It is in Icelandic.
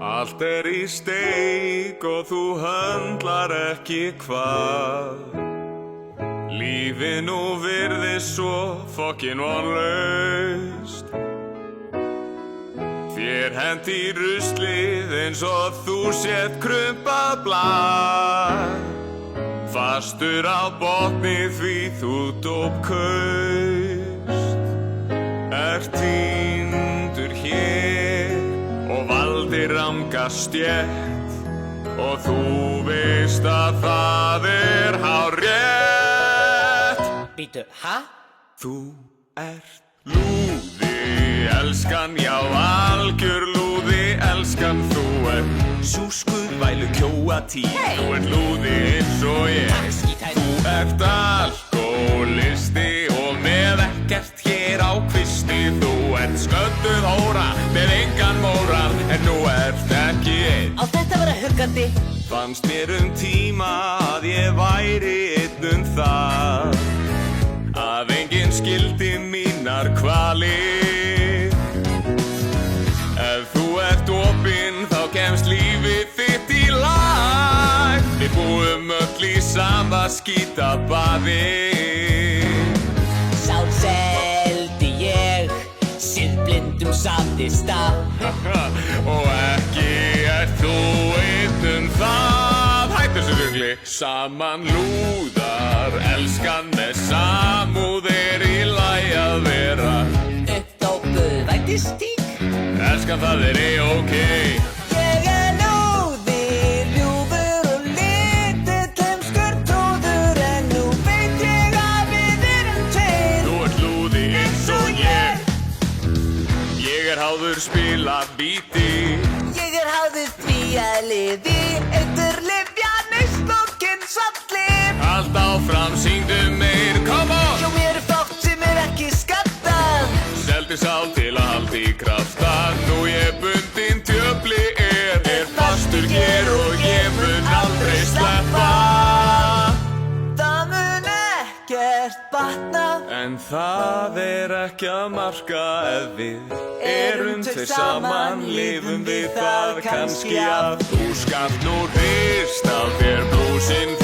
Allt í steik og þú höndlar ekki hvað. Lífið nú virðist svo fokkin vonlaust. Þér hent í ruslið eins og þú sért krumpað blað. Fastur á botni því þú dópkaust. Ert týndur hér og valdir ranga stétt. Og þú veist að það hárrétt. Bíddu, ha? Þú ert lúði, elskan, já algjör lúði, elskan. Þú ert sjúskuð, vælu kjóatí. Þú ert lúði eins og ég. Þú ert alkoholisti og með ekkert hér á kvisti. Þú ert sködduð hóra með engan móral, en nú ert ekki einn. Á þetta vera huggandi. Fannst mér tíma að ég væri einn það, að enginn skildi mínar kvalir. Ef þú ert opinn þá kemst lífið þitt í lag. Við búum öll í sama skítabaði. Sá seldi ég siðblindum sadista. Og ekki ert þú einn það. Hættu þessu rugli. Saman lúðar, elskan, með samúð í lagi að vera. Uppdópuð vændistík. Elskan, það ok. Ég lúði, ljúfur og lítill heimskur trúður, en nú veit ég að við erum tveir. Þú ert lúði eins og ég. Ég háður spila víti. Ég háður því að lifi, eiturlyfja, neyslu og kynnsallif. Allt áfram, syngdu meir, come on. Hjá mér fátt sem ekki skattað. Seldi sál til að halda í krafta. Nú ég bundinn djöfli er fastur hér og ég mun aldrei sleppa. Það mun ekkert batna, En það ekki að marka ef við erum tveir saman. Lifum við það kannski af. Þú skalt nú hrista á þér blúsinn.